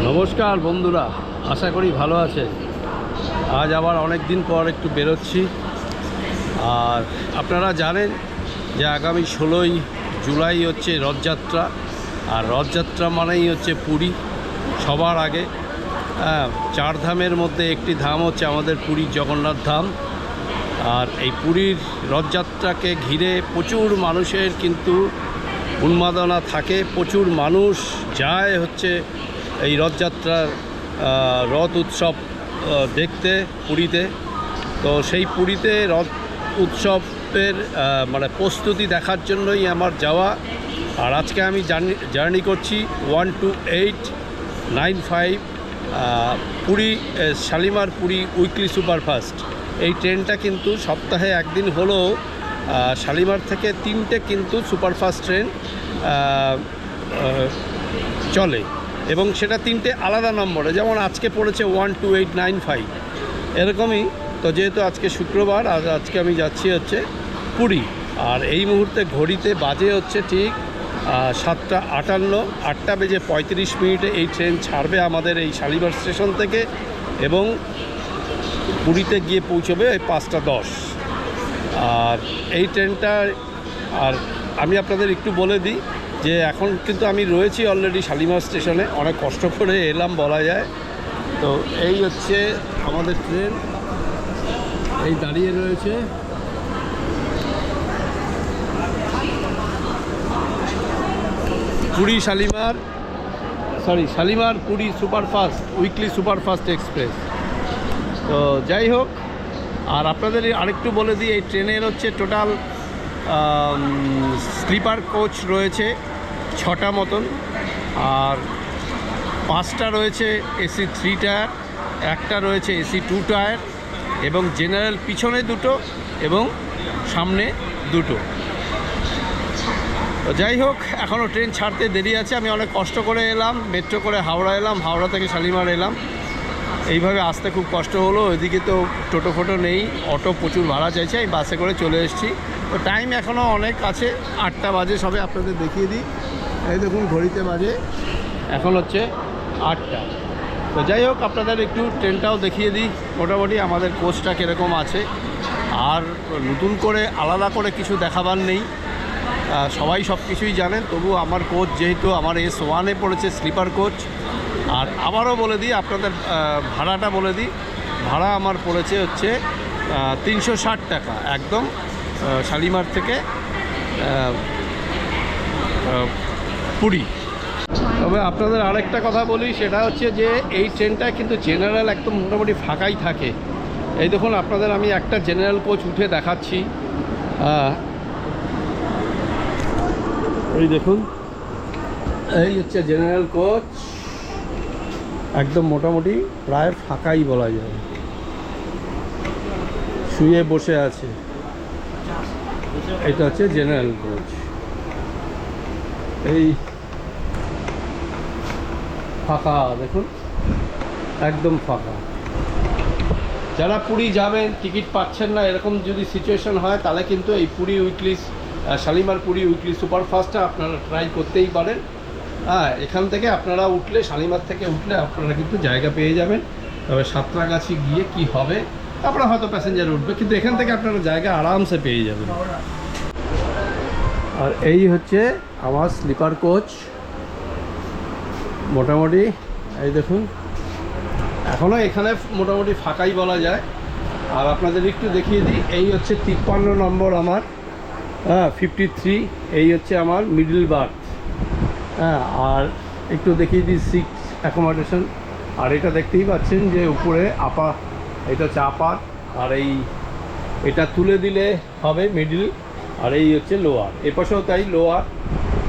নমস্কার বন্ধুরা, আশা করি ভালো আছে। আজ আবার অনেক দিন পর একটু বেরোচ্ছি। আর আপনারা জানেন যে আগামী 16ই জুলাই হচ্ছে রথযাত্রা। আর রথযাত্রা মানেই হচ্ছে পুরী সবার আগে। চার ধামের মধ্যে একটি ধাম হচ্ছে আমাদের পুরীর জগন্নাথ ধাম। আর এই পুরীর রথযাত্রাকে ঘিরে প্রচুর মানুষের কিন্তু উন্মাদনা থাকে, প্রচুর মানুষ যায় হচ্ছে এই রথযাত্রার রথ উৎসব দেখতে পুরীতে। তো সেই পুরীতে রথ উৎসবের মানে প্রস্তুতি দেখার জন্যই আমার যাওয়া। আর আজকে আমি জার্নি করছি 12895 পুরী শালিমার পুরী উইকলি সুপারফাস্ট। এই ট্রেনটা কিন্তু সপ্তাহে একদিন হলেও শালিমার থেকে 3টে কিন্তু সুপারফাস্ট ট্রেন চলে, এবং সেটা 3টে আলাদা নম্বরে। যেমন আজকে পড়েছে 12895 এরকমই। তো যেহেতু আজকে শুক্রবার, আজকে আমি যাচ্ছি হচ্ছে পুরী। আর এই মুহূর্তে ঘড়িতে বাজে হচ্ছে ঠিক 7:58, 8:35 এই ট্রেন ছাড়বে আমাদের এই শালিমার স্টেশন থেকে, এবং পুরীতে গিয়ে পৌঁছবে 5:10। আর এই ট্রেনটা, আর আমি আপনাদের একটু বলে দিই যে এখন কিন্তু আমি রয়েছি অলরেডি শালিমার স্টেশনে, অনেক কষ্ট করে এলাম বলা যায়। তো এই হচ্ছে আমাদের ট্রেন, এই দাঁড়িয়ে রয়েছে। Puri Shalimar Puri superfast weekly superfast express. তো যাই হোক, আর আপনাদের আরেকটু বলে দিই, এই ট্রেনের হচ্ছে টোটাল স্লিপার কোচ রয়েছে 6টা মতন, আর 5টা রয়েছে এসি 3 টায়ার, একটা রয়েছে এসি 2 টায়ার, এবং জেনারেল পিছনে 2টো এবং সামনে 2টো। তো যাই হোক, এখনও ট্রেন ছাড়তে দেরি আছে। আমি অনেক কষ্ট করে এলাম, মেট্রো করে হাওড়া এলাম, হাওড়া থেকে শালিমার এলাম। এইভাবে আসতে খুব কষ্ট হলো। ওইদিকে তো টোটো ফোটো নেই, অটো প্রচুর ভাড়া চাইছে, আমি বাসে করে চলে এসেছি। তো টাইম এখনও অনেক আছে, 8টা বাজে সবে। আপনাদের দেখিয়ে দিই, এই দেখুন ঘড়িতে বাজে এখন হচ্ছে 8টা। তো যাই হোক, আপনাদের একটু ট্রেনটাও দেখিয়ে দিই মোটামুটি আমাদের কোচটা কীরকম আছে। আর নতুন করে আলাদা করে কিছু দেখাবার নেই, সবাই সব কিছুই জানেন। তবু আমার কোচ যেহেতু আমার S1-এ পড়েছে স্লিপার কোচ। আর আবারও বলে দিই আপনাদের, ভাড়াটা বলে দিই। ভাড়া আমার পড়েছে হচ্ছে 360 টাকা, একদম শালিমার থেকে পুরী। তবে আপনাদের আরেকটা কথা বলি, সেটা হচ্ছে যে এই ট্রেনটা কিন্তু জেনারেল একদম মোটামুটি ফাঁকাই থাকে। এই দেখুন, আপনাদের আমি একটা জেনারেল কোচ উঠে দেখাচ্ছি। এই দেখুন, এই হচ্ছে জেনারেল কোচ, একদম মোটামুটি প্রায় ফাঁকাই বলা যায়, শুয়ে বসে আছে। এটা হচ্ছে জেনারেল কোচ, এই ফাঁকা দেখুন, একদম ফাঁকা। যারা পুরী যাবেন, টিকিট পাচ্ছেন না, এরকম যদি সিচুয়েশন হয়, তাহলে কিন্তু এই পুরী উইকলি শালিমার পুরী উইকলি সুপারফাস্টটা আপনারা ট্রাই করতেই পারেন। এখান থেকে আপনারা উঠলে, শালিমার থেকে উঠলে আপনারা কিন্তু জায়গা পেয়ে যাবেন। তবে সাঁতরাগাছি গিয়ে কি হবে, আপনারা হয়তো প্যাসেঞ্জার উঠবে, কিন্তু এখান থেকে আপনারা জায়গা আরামসে পেয়ে যাবেন। আর এই হচ্ছে আমার স্লিপার কোচ মোটামুটি। এই দেখুন, এখনও এখানে মোটামুটি ফাঁকাই বলা যায়। আর আপনাদের একটু দেখিয়ে দিই, এই হচ্ছে 53 নম্বর আমার, 53। এই হচ্ছে আমার মিডল বার্থ। আর একটু দেখিয়ে দিই সিট অ্যাকোমোডেশন। আর এটা দেখতেই পাচ্ছেন যে উপরে আপার, এটা হচ্ছে আপার, আর এটা তুলে দিলে হবে মিডিল, আর এই হচ্ছে লোয়ার। এ পাশেও তাই, লোয়ার,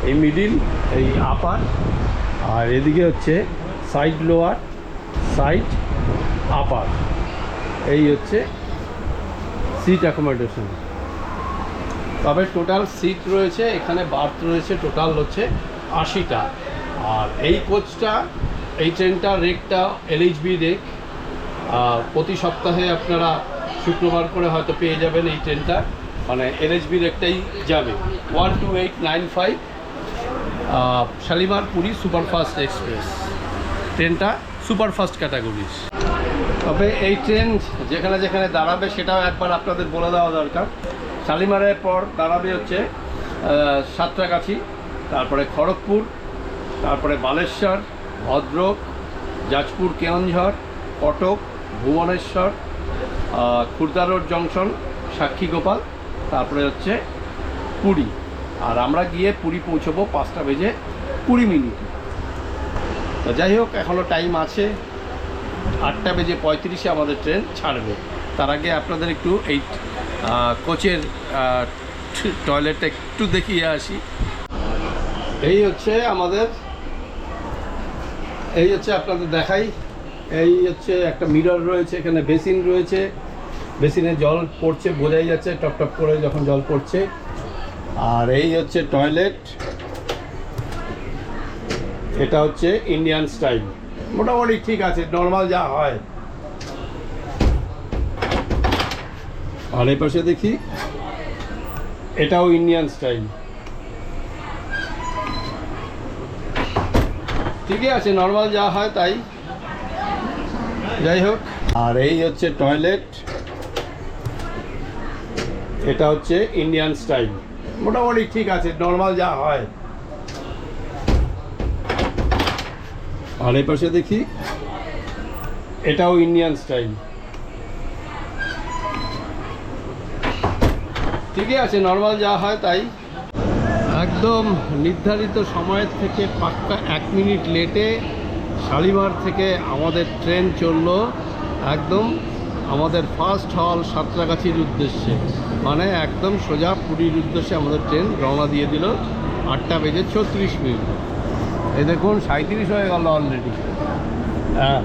এই মিডিল, এই আপার, আর এদিকে হচ্ছে সাইড লোয়ার, সাইড আপার। এই হচ্ছে সিট অ্যাকোমোডেশন। তবে টোটাল সিট রয়েছে এখানে, বার্থ রয়েছে টোটাল হচ্ছে 80টা। আর এই কোচটা, এই ট্রেনটার রেকটা LHB রেক। প্রতি সপ্তাহে আপনারা শুক্রবার করে হয়তো পেয়ে যাবেন এই ট্রেনটা, মানে LHB রেকটাই যাবে। 12895 শালিমার পুরী সুপারফাস্ট এক্সপ্রেস। ট্রেনটা সুপারফাস্ট ক্যাটাগরির। তবে এই ট্রেন যেখানে যেখানে দাঁড়াবে সেটাও একবার আপনাদের বলে দেওয়া দরকার। শালিমারের পর দাঁড়াবে হচ্ছে সাঁতরাগাছি, তারপরে খড়গপুর, তারপরে বালেশ্বর, ভদ্রক, যাজপুর কেওনঝড়, কটক, ভুবনেশ্বর, খুর্দা রোড জংশন, সাক্ষীগোপাল, তারপরে হচ্ছে পুরী। আর আমরা গিয়ে পুরী পৌঁছবো 5:20 তো যাই হোক, এখনও টাইম আছে। 8:35 আমাদের ট্রেন ছাড়বে। তার আগে আপনাদের একটু এই কোচের টয়লেটটা একটু দেখিয়ে আসি। এই হচ্ছে আপনাদের দেখাই। এই হচ্ছে একটা মিরর রয়েছে, এখানে বেসিন রয়েছে, বেসিনে জল পড়ছে, বোঝাই যাচ্ছে টপ টপ করে যখন জল পড়ছে। আর এই হচ্ছে টয়লেট, এটা হচ্ছে ইন্ডিয়ান স্টাইল, মোটামুটি ঠিক আছে, নর্মাল যা হয়। আর এই পাশে দেখি, এটাও ইন্ডিয়ান স্টাইল, ঠিকই আছে, নর্মাল যা হয় তাই। যাই হোক, আর এই হচ্ছে টয়লেট, এটা হচ্ছে ইন্ডিয়ান স্টাইল, মোটামুটি ঠিক আছে, নর্মাল যা হয়। আর এই পাশে দেখি, এটাও ইন্ডিয়ান স্টাইল, ঠিকই আছে, নর্মাল যা হয় তাই। একদম নির্ধারিত সময়ের থেকে পাক্কা 1 মিনিট লেটে শালিমার থেকে আমাদের ট্রেন চললো একদম আমাদের ফার্স্ট হল সাঁতরাগাছির উদ্দেশ্যে, মানে একদম সোজা পুরীর উদ্দেশ্যে আমাদের ট্রেন রওনা দিয়ে দিল 8:36। এই দেখুন 37 হয়ে গেল অলরেডি। হ্যাঁ,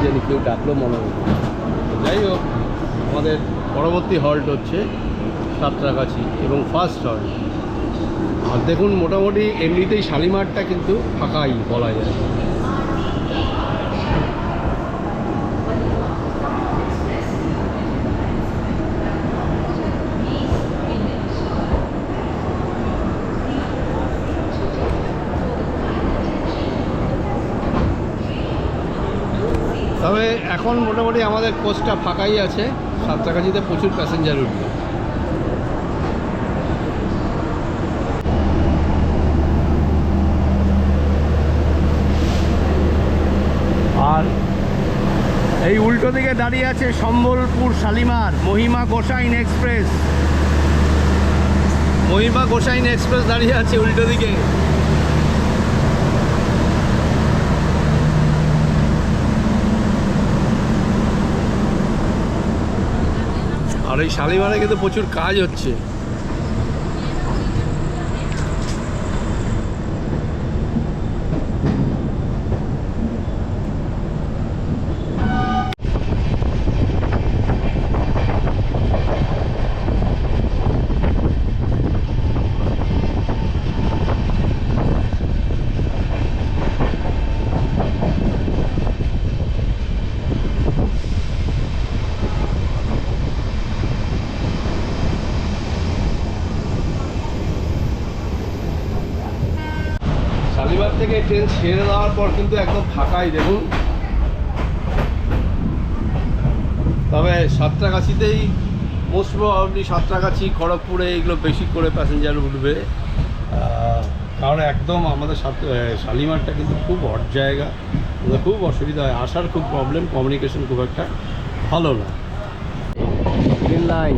জানি কেউ ডাকলো মনে হলো। যাই হোক, আমাদের পরবর্তী হল্ট হচ্ছে সাঁতরাগাছি এবং ফার্স্ট হল্ট। আর দেখুন, মোটামুটি এমনিতেই শালিমারটা কিন্তু ফাঁকাই বলা যায়। তবে এখন মোটামুটি আমাদের কোচটা ফাঁকাই আছে, সাঁতরাগাছিতে প্রচুর প্যাসেঞ্জার উঠবে। আর এই উল্টো দিকে দাঁড়িয়ে আছে সম্বলপুর শালিমার মহিমা গোসাইন এক্সপ্রেস। মহিমা গোসাইন এক্সপ্রেস দাঁড়িয়ে আছে উল্টো দিকে। আর এই শালিমারে কিন্তু প্রচুর কাজ হচ্ছে। শালিমার থেকে ট্রেন ছেড়ে দেওয়ার পর কিন্তু একদম ফাঁকাই দেখুন। তবে সাঁতরাগাছিতেই মোস্ট প্রবাবলি সাঁতরাগাছি, খড়গপুরে এইগুলো বেশি করে প্যাসেঞ্জার উঠবে, কারণ একদম আমাদের শালিমারটা কিন্তু খুব হট জায়গা, খুব অসুবিধা হয়, আসার খুব প্রবলেম, কমিউনিকেশন খুব একটা ভালো না। Green line.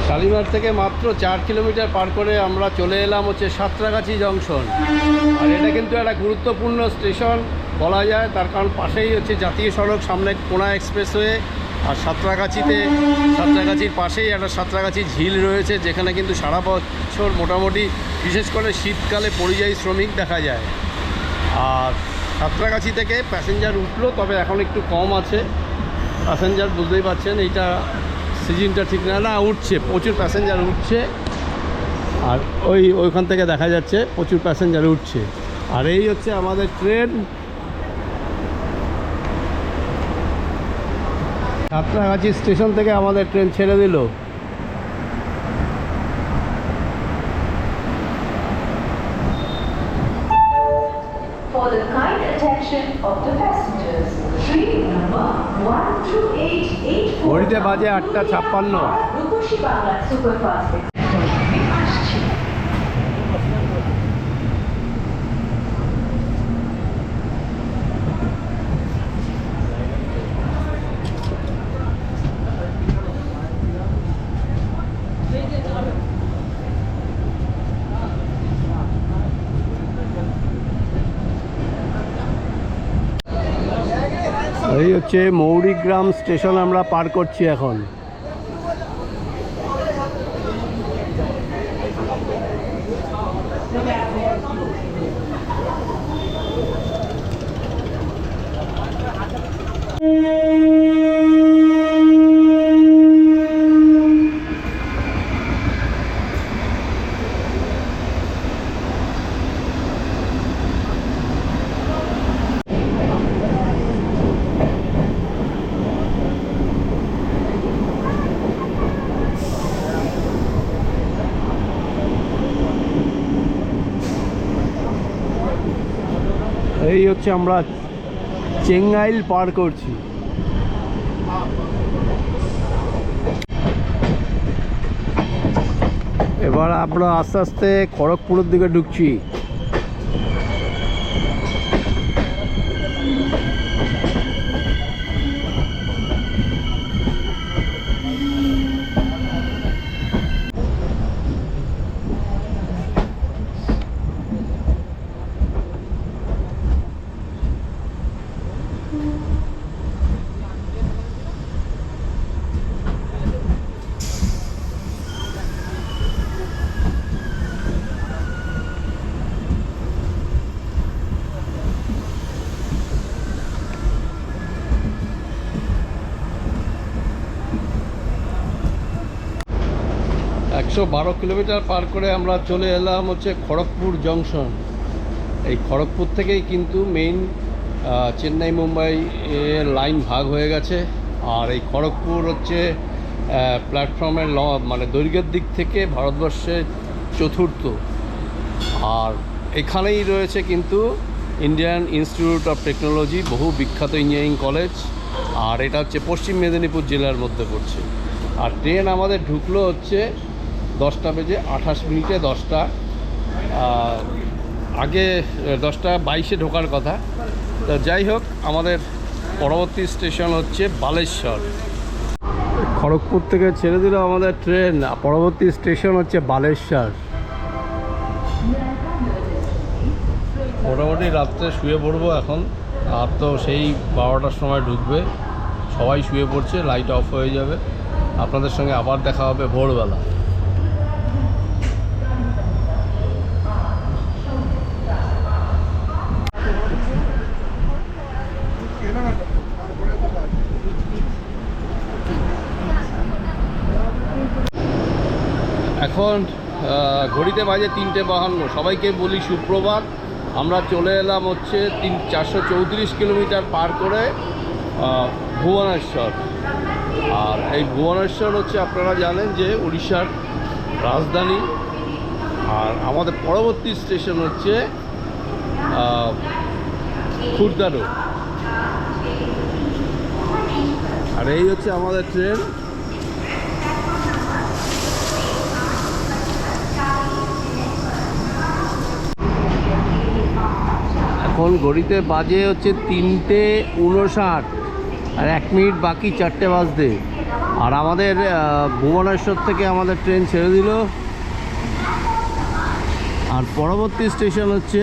শালিমার থেকে মাত্র 4 কিলোমিটার পার করে আমরা চলে এলাম হচ্ছে সাঁতরাগাছি জংশন। আর এটা কিন্তু একটা গুরুত্বপূর্ণ স্টেশন বলা যায়, তার কারণ পাশেই হচ্ছে জাতীয় সড়ক, সামনে কোনা এক্সপ্রেসওয়ে। আর সাঁতরাগাছির পাশেই একটা সাঁতরাগাছি ঝিল রয়েছে, যেখানে কিন্তু সারা বছর মোটামুটি বিশেষ করে শীতকালে পরিযায়ী শ্রমিক দেখা যায়। আর সাঁতরাগাছি থেকে প্যাসেঞ্জার উঠলো, তবে এখন একটু কম আছে প্যাসেঞ্জার, বুঝতেই পারছেন এইটা সিজনটা ঠিক না, উঠছে, প্রচুর প্যাসেঞ্জার উঠছে। আর ওইখান থেকে দেখা যাচ্ছে প্রচুর প্যাসেঞ্জার উঠছে। আর এই হচ্ছে আমাদের ট্রেন। সাঁতরাগাছি স্টেশন থেকে আমাদের ট্রেন ছেড়ে দিল। For the kind attention of the passengers, train number 12884 ঘড়িতে বাজে 8:56। রূপসী বাংলা সুপারফাস্ট এক্সপ্রেস আসছে। এই হচ্ছে মৌরিগ্রাম স্টেশন আমরা পার করছি এখন। এই হচ্ছে আমরা চেঙ্গাইল পার করছি। এবার আমরা আস্তে আস্তে খড়গপুরের দিকে ঢুকছি। একশো 12 কিলোমিটার পার করে আমরা চলে এলাম হচ্ছে খড়গপুর জংশন। এই খড়গপুর থেকেই কিন্তু মেইন চেন্নাই মুম্বাই এর লাইন ভাগ হয়ে গেছে। আর এই খড়গপুর হচ্ছে প্ল্যাটফর্মের মানে দৈর্ঘ্যের দিক থেকে ভারতবর্ষের 4র্থ। আর এখানেই রয়েছে কিন্তু ইন্ডিয়ান ইনস্টিটিউট অফ টেকনোলজি, বহু বিখ্যাত ইঞ্জিনিয়ারিং কলেজ। আর এটা হচ্ছে পশ্চিম মেদিনীপুর জেলার মধ্যে পড়ছে। আর ট্রেন আমাদের ঢুকলো হচ্ছে 10:28 10টা, আগে 10:22 ঢোকার কথা। তো যাই হোক, আমাদের পরবর্তী স্টেশন হচ্ছে বালেশ্বর। খড়গপুর থেকে ছেড়ে দিল আমাদের ট্রেন, পরবর্তী স্টেশন হচ্ছে বালেশ্বর। মোটামুটি রাত্রে শুয়ে পড়বো এখন। আর তো সেই 12টার সময় ঢুকবে, সবাই শুয়ে পড়ছে, লাইট অফ হয়ে যাবে। আপনাদের সঙ্গে আবার দেখা হবে ভোরবেলা। এখন ঘড়িতে বাজে 3:52। সবাইকে বলি সুপ্রভাত। আমরা চলে এলাম হচ্ছে 434 কিলোমিটার পার করে ভুবনেশ্বর। আর এই ভুবনেশ্বর হচ্ছে আপনারা জানেন যে উড়িষ্যার রাজধানী। আর আমাদের পরবর্তী স্টেশন হচ্ছে খুর্দা রোড। আর এই হচ্ছে আমাদের ট্রেন। এখন ঘড়িতে বাজে হচ্ছে 3:59 আর 1 মিনিট বাকি 4টে বাজতে। আর আমাদের ভুবনেশ্বর থেকে আমাদের ট্রেন ছেড়ে দিল। আর পরবর্তী স্টেশন হচ্ছে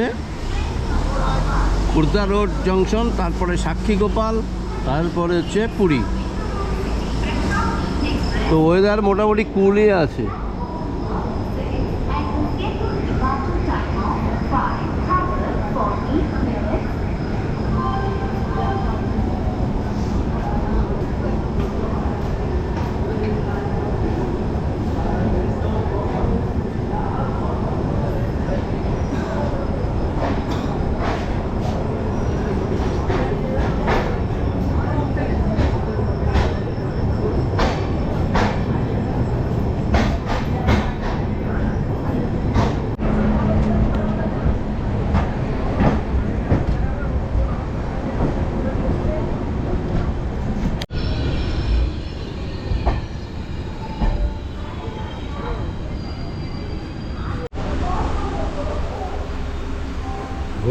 খুর্দা রোড জংশন, তারপরে সাক্ষীগোপাল, তারপরে হচ্ছে পুরী। তো ওয়েদার মোটামুটি কুলই আছে।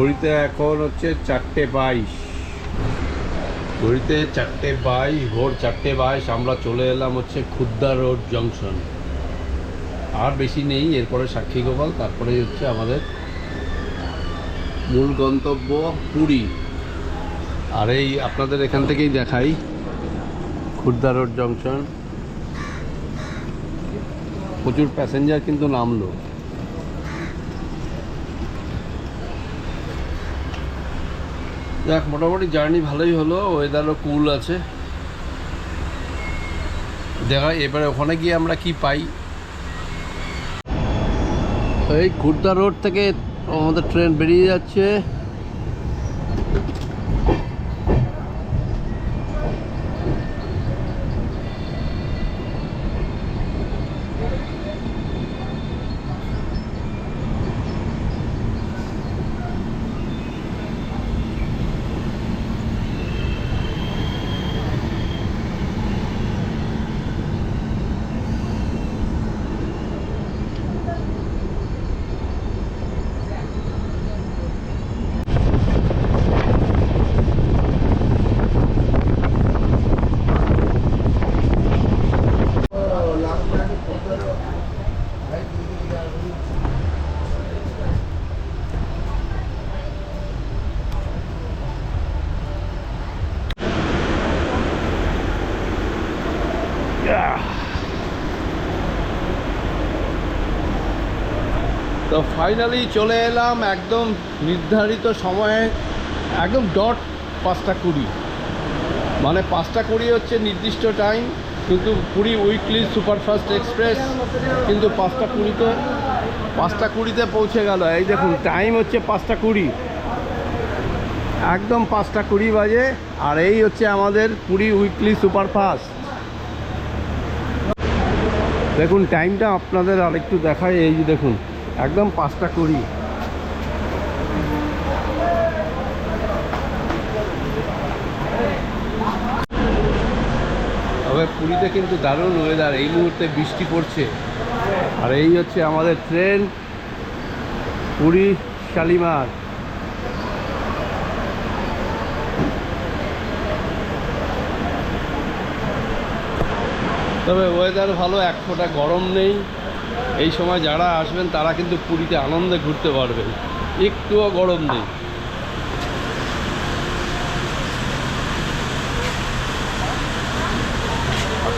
ঘড়িতে এখন হচ্ছে 4:22, ঘড়িতে 4:22, ভোর 4:22। আমরা চলে এলাম হচ্ছে খুদ্দা রোড জংশন। আর বেশি নেই, এরপরে সাক্ষীগোপাল, তারপরেই হচ্ছে আমাদের মূল গন্তব্য পুরী। আর এই আপনাদের এখান থেকেই দেখাই খুদ্দা রোড জংশন। প্রচুর প্যাসেঞ্জার কিন্তু নামলো। যাক, মোটামুটি জার্নি ভালোই হলো, ওয়েদারও কুল আছে। দেখা এবারে ওখানে গিয়ে আমরা কি পাই। এই খুর্দা রোড থেকে আমাদের ট্রেন বেরিয়ে যাচ্ছে। তো ফাইনালি চলে এলাম একদম নির্ধারিত সময়ে, একদম ডট 5:20। মানে 5:20 হচ্ছে নির্দিষ্ট টাইম, কিন্তু পুরী উইকলি সুপারফাস্ট এক্সপ্রেস কিন্তু 5:20তে পৌঁছে গেল। এই দেখুন টাইম হচ্ছে 5:20, একদম 5:20 বাজে। আর এই হচ্ছে আমাদের পুরী উইকলি সুপারফাস্ট। দেখুন টাইমটা আপনাদের আরেকটু দেখায়, এই যে দেখুন একদম 5:20। তবে পুরীতে কিন্তু দারুণ ওয়েদার, এই মুহূর্তে বৃষ্টি পড়ছে। আর এই হচ্ছে আমাদের ট্রেন পুরী শালিমার। তবে ওয়েদার ভালো, এক ফোঁটা গরম নেই। এই সময় যারা আসবেন তারা কিন্তু পুরীতে আনন্দে ঘুরতে পারবেন, একটুও গরম নেই।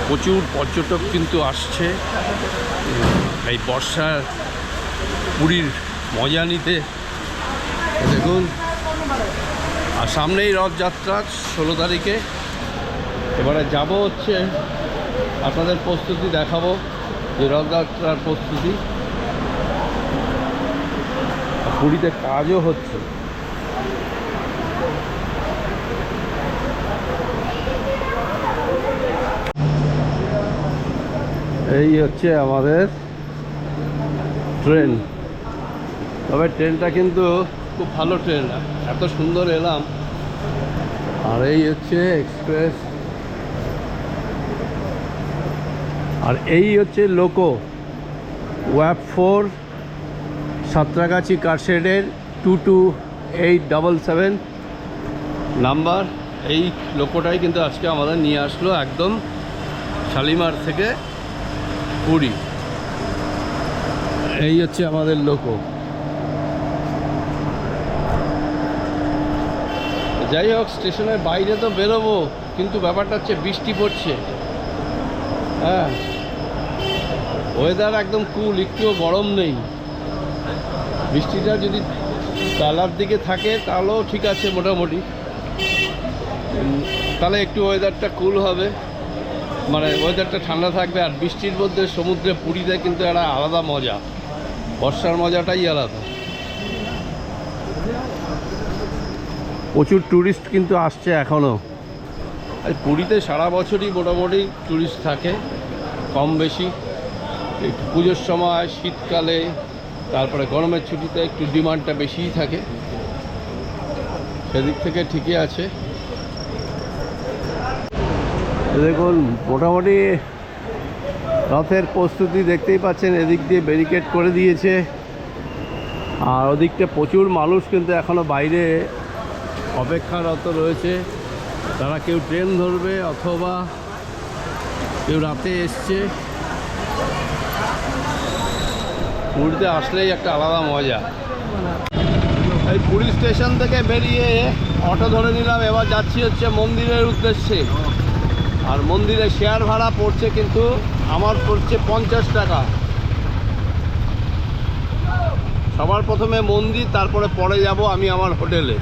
প্রচুর পর্যটক কিন্তু আসছে এই বর্ষার পুরীর মজা নিতে। দেখুন, আর সামনেই রথযাত্রা 16 তারিখে। এবারে যাব হচ্ছে আপনাদের প্রস্তুতি দেখাবো, যে রথযাত্রার প্রস্তুতি। পুরীতে কাজও হচ্ছে। এই হচ্ছে আমাদের ট্রেন। তবে ট্রেনটা কিন্তু খুব ভালো ট্রেন, এত সুন্দর এলাম। আর এই হচ্ছে এক্সপ্রেস, আর এই হচ্ছে লোকো ওয়াপ 4 সাঁতরাগাছি কারশেডের 22877 নাম্বার। এই লোকোটাই কিন্তু আজকে আমাদের নিয়ে আসলো একদম শালিমার থেকে পুরী। এই হচ্ছে আমাদের লোকো। যাই হোক, স্টেশনের বাইরে তো বেরোবো, কিন্তু ব্যাপারটা হচ্ছে বৃষ্টি পড়ছে। হ্যাঁ, ওয়েদার একদম কুল, একটুও গরম নেই। বৃষ্টিটা যদি বেলার দিকে থাকে তাহলেও ঠিক আছে মোটামুটি, তাহলে একটু ওয়েদারটা কুল হবে, মানে ওয়েদারটা ঠান্ডা থাকবে। আর বৃষ্টির মধ্যে সমুদ্রে পুরীতে কিন্তু একটা আলাদা মজা, বর্ষার মজাটাই আলাদা। প্রচুর ট্যুরিস্ট কিন্তু আসছে এখনও। পুরীতে সারা বছরই মোটামুটি ট্যুরিস্ট থাকে, কম বেশি। একটু পুজোর সময়, শীতকালে, তারপরে গরমের ছুটিতে একটু ডিমান্ডটা বেশিই থাকে। সেদিক থেকে ঠিকই আছে। দেখুন মোটামুটি রথের প্রস্তুতি দেখতেই পাচ্ছেন, এদিক দিয়ে ব্যারিকেড করে দিয়েছে। আর ওদিকটা প্রচুর মানুষ কিন্তু এখনও বাইরে অপেক্ষারত রয়েছে। তারা কেউ ট্রেন ধরবে অথবা কেউ রাতে এসছে। পুরীতে আসলেই একটা আলাদা মজা। এই পুরী স্টেশন থেকে বেরিয়ে অটো ধরে নিলাম, এবার যাচ্ছি হচ্ছে মন্দিরের উদ্দেশ্যে। আর মন্দিরে শেয়ার ভাড়া পড়ছে কিন্তু আমার পড়ছে 50 টাকা। সবার প্রথমে মন্দির, তারপরে পরে যাব আমি আমার হোটেলে।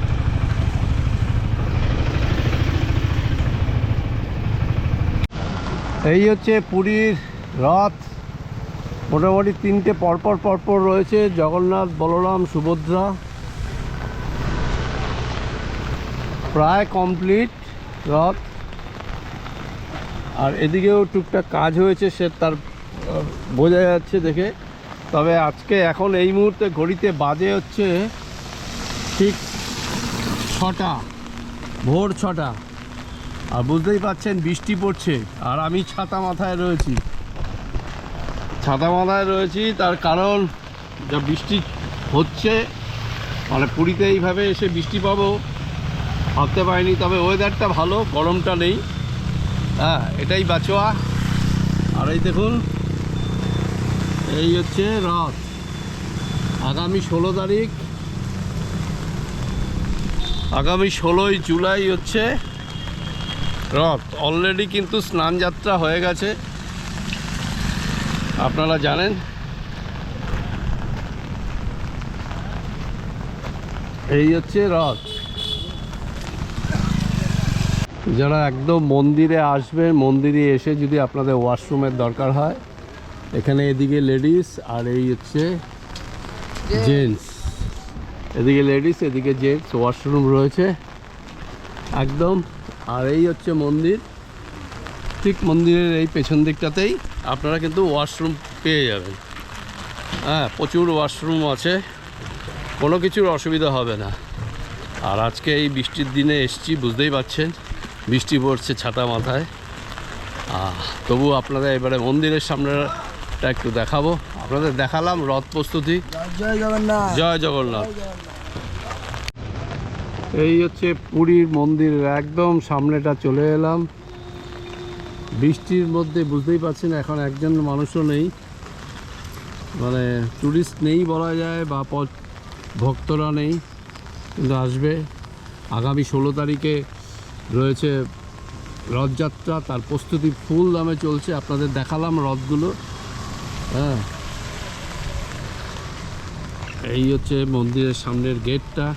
এই হচ্ছে পুরীর রথ। মোটামুটি 3টে পরপর রয়েছে, জগন্নাথ, বলরাম, সুভদ্রা। প্রায় কমপ্লিট রথ। আর এদিকেও টুকটাক কাজ হয়েছে, সে তার বোঝা যাচ্ছে দেখে। তবে আজকে এখন এই মুহূর্তে ঘড়িতে বাজে হচ্ছে ঠিক 6টা, ভোর 6টা। আর বুঝতেই পারছেন বৃষ্টি পড়ছে, আর আমি ছাতা মাথায় রয়েছি। তার কারণ যা বৃষ্টি হচ্ছে, মানে পুরীতে এইভাবে এসে বৃষ্টি পাবো ভাবতে পারিনি। তবে ওয়েদারটা ভালো, গরমটা নেই। হ্যাঁ, এটাই বাঁচোয়া। আর এই দেখুন, এই হচ্ছে রথ। আগামী 16 তারিখ, আগামী 16ই জুলাই হচ্ছে রথ। অলরেডি কিন্তু স্নান যাত্রা হয়ে গেছে, আপনারা জানেন। এই হচ্ছে রথ। যারা একদম মন্দিরে আসবেন, মন্দিরে এসে যদি আপনাদের ওয়াশরুমের দরকার হয়, এখানে এদিকে লেডিস আর এই হচ্ছে জেন্টস। এদিকে লেডিস, এদিকে জেন্টস ওয়াশরুম রয়েছে একদম। আর এই হচ্ছে মন্দির। ঠিক মন্দিরের এই পেছন দিকটাতেই আপনারা কিন্তু ওয়াশরুম পেয়ে যাবেন। হ্যাঁ, প্রচুর ওয়াশরুম আছে, কোনো কিছুর অসুবিধা হবে না। আর আজকে এই বৃষ্টির দিনে এসছি, বুঝতেই পারছেন বৃষ্টি পড়ছে ছাতা মাথায়। তবু আপনাদের এবারে মন্দিরের সামনেটা একটু দেখাবো। আপনাদের দেখালাম রথ প্রস্তুতি। জয় জগন্নাথ। জয় জগন্নাথ। এই হচ্ছে পুরীর মন্দিরের একদম সামনেটা চলে এলাম। বৃষ্টির মধ্যে বুঝতেই পারছেন এখন একজন মানুষও নেই, মানে টুরিস্ট নেই বলা যায়, বা ভক্তরা নেই, কিন্তু আসবে। আগামী 16 তারিখে রয়েছে রথযাত্রা, তার প্রস্তুতি ফুল দামে চলছে। আপনাদের দেখালাম রথগুলো। হ্যাঁ, এই হচ্ছে মন্দিরের সামনের গেটটা।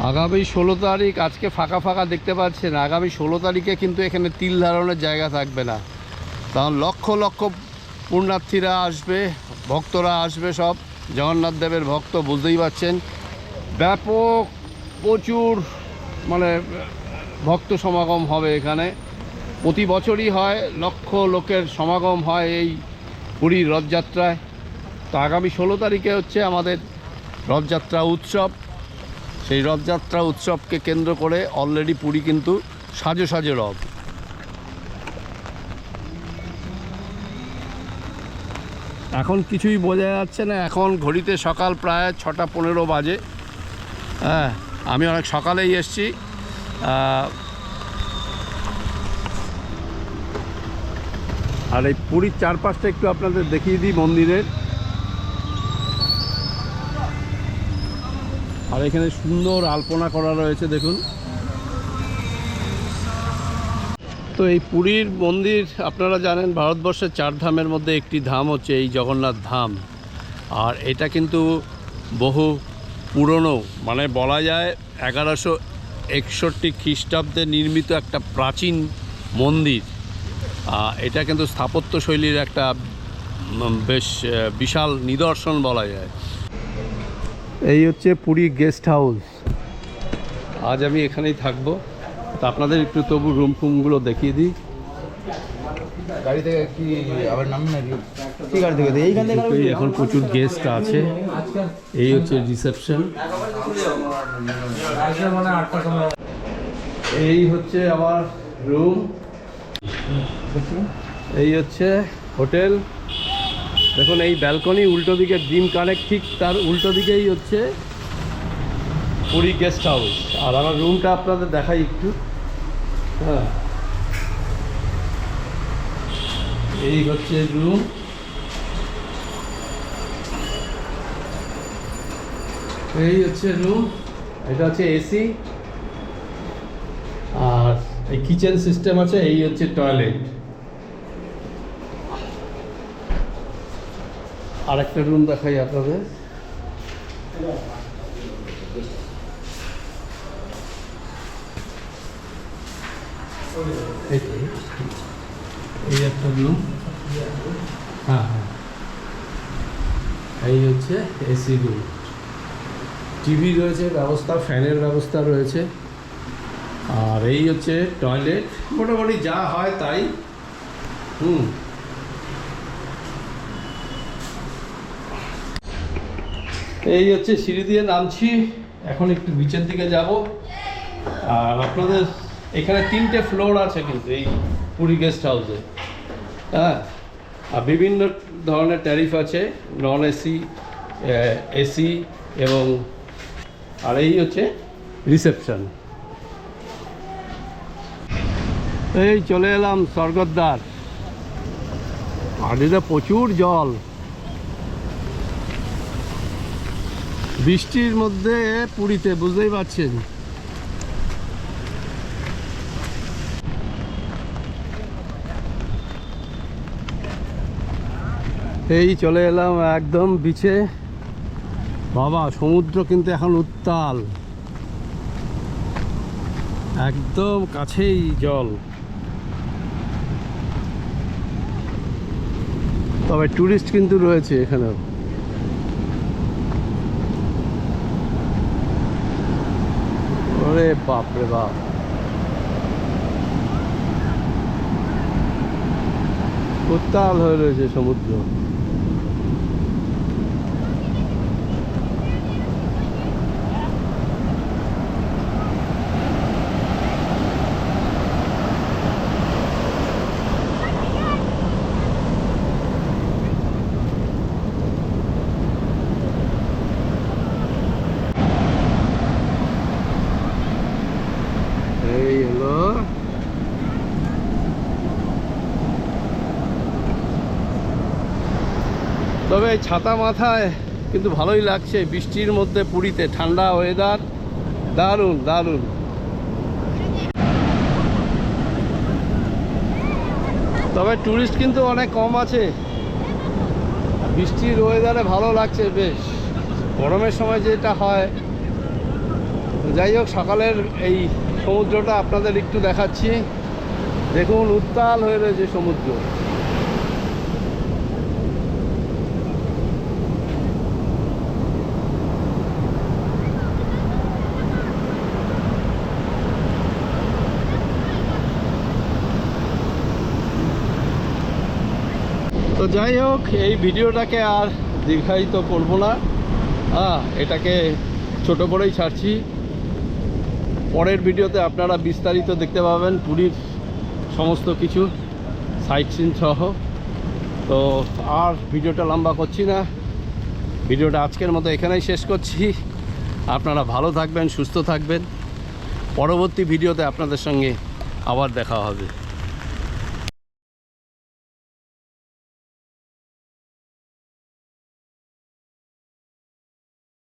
আগামী 16 তারিখ, আজকে ফাঁকা ফাঁকা দেখতে পাচ্ছেন। আগামী 16 তারিখে কিন্তু এখানে তিল ধারণের জায়গা থাকবে না, কারণ লক্ষ লক্ষ পুণ্যার্থীরা আসবে, ভক্তরা আসবে, সব জগন্নাথ দেবের ভক্ত। বুঝতেই পারছেন ব্যাপক প্রচুর মানে ভক্ত সমাগম হবে এখানে। প্রতি বছরই হয়, লক্ষ লোকের সমাগম হয় এই পুরীর রথযাত্রায়। তো আগামী 16 তারিখে হচ্ছে আমাদের রথযাত্রা উৎসব। সেই রথযাত্রা উৎসবকে কেন্দ্র করে অলরেডি পুরী কিন্তু সাজো সাজো রথ। এখন কিছুই বোঝা যাচ্ছে না। এখন ঘড়িতে সকাল প্রায় 6টা 15 বাজে। হ্যাঁ, আমি অনেক সকালেই এসেছি। আর এই পুরীর চারপাশটা একটু আপনাদের দেখিয়ে দিই মন্দিরের। আর এখানে সুন্দর আলপনা করা রয়েছে, দেখুন। তো এই পুরীর মন্দির আপনারা জানেন ভারতবর্ষের 4 ধামের মধ্যে একটি ধাম হচ্ছে এই জগন্নাথ ধাম। আর এটা কিন্তু বহু পুরনো, মানে বলা যায় 1161 খ্রিস্টাব্দে নির্মিত একটা প্রাচীন মন্দির। এটা কিন্তু স্থাপত্যশৈলীর একটা বেশ বিশাল নিদর্শন বলা যায়। এই হচ্ছে পুরী গেস্ট হাউস। আজ আমি এখানেই থাকবো। তো আপনাদের একটু তবু রুম ফুমগুলো দেখিয়ে দিই। গাড়ি থেকে কি আবার নাম নাকি কি গাড়ি থেকে এইখান থেকে এখন প্রচুর গেস্ট আছে। এই হচ্ছে রিসেপশন। এই হচ্ছে আমার রুম, এই হচ্ছে হোটেল। দেখুন এই ব্যালকনি, উল্টো দিকে ডিম কানেক্ট, ঠিক তার উল্টো দিকেই হচ্ছে পুরী গেস্ট হাউস। আর আমার রুমটা আপনাদের দেখাই একটু। হ্যাঁ, এই হচ্ছে রুম। এই হচ্ছে রুম, এটা হচ্ছে এসি, আর এই কিচেন সিস্টেম আছে। এই হচ্ছে টয়লেট। আর একটা রুম দেখাই আপনাদের। এই একটা রুম। হ্যাঁ হ্যাঁ, এই হচ্ছে এসি রুম, টিভি রয়েছে ব্যবস্থা, ফ্যানের ব্যবস্থা রয়েছে। আর এই হচ্ছে টয়লেট, মোটামুটি যা হয় তাই। এই হচ্ছে সিঁড়ি দিয়ে নামছি, এখন একটু বিচের দিকে যাব। আর আপনাদের এখানে 3টে ফ্লোর আছে কিন্তু এই পুরী গেস্ট হাউসে। হ্যাঁ, আর বিভিন্ন ধরনের ট্যারিফ আছে, নন এসি, এসি এবং আর এই হচ্ছে রিসেপশন। এই চলে এলাম স্বর্গদ্বার। আর এটা প্রচুর জল, বৃষ্টির মধ্যে পুরীতে, বুঝতেই পারছেন। এই চলে এলাম একদম বিচে। বাবা, সমুদ্র কিন্তু এখন উত্তাল, একদম কাছেই জল। তবে টুরিস্ট কিন্তু রয়েছে এখানেও। ওরে বাপ রে বাপ, উত্তাল হয়ে রয়েছে সমুদ্র। এই হলো তবে ছাতা মাথায় কিন্তু ভালোই লাগছে বৃষ্টির মধ্যে পুরীতে, ঠান্ডা ওয়েদার, দারুণ দারুণ। তবে টুরিস্ট কিন্তু অনেক কম আছে, বৃষ্টির ওয়েদারে ভালো লাগছে বেশ। গরমের সময় যেটা হয়। যাই হোক, সকালের এই সমুদ্রটা আপনাদের একটু দেখাচ্ছি। দেখুন উত্তাল হয়ে রয়েছে সমুদ্র। তো যাই হোক, এই ভিডিওটাকে আর দীর্ঘায়িত করব না, এটাকে ছোট করেই ছাড়ছি। পরের ভিডিওতে আপনারা বিস্তারিত দেখতে পাবেন পুরীর সমস্ত কিছু সাইট সিন সহ। তো আর ভিডিওটা লম্বা করছি না, ভিডিওটা আজকের মতো এখানেই শেষ করছি। আপনারা ভালো থাকবেন, সুস্থ থাকবেন। পরবর্তী ভিডিওতে আপনাদের সঙ্গে আবার দেখা হবে।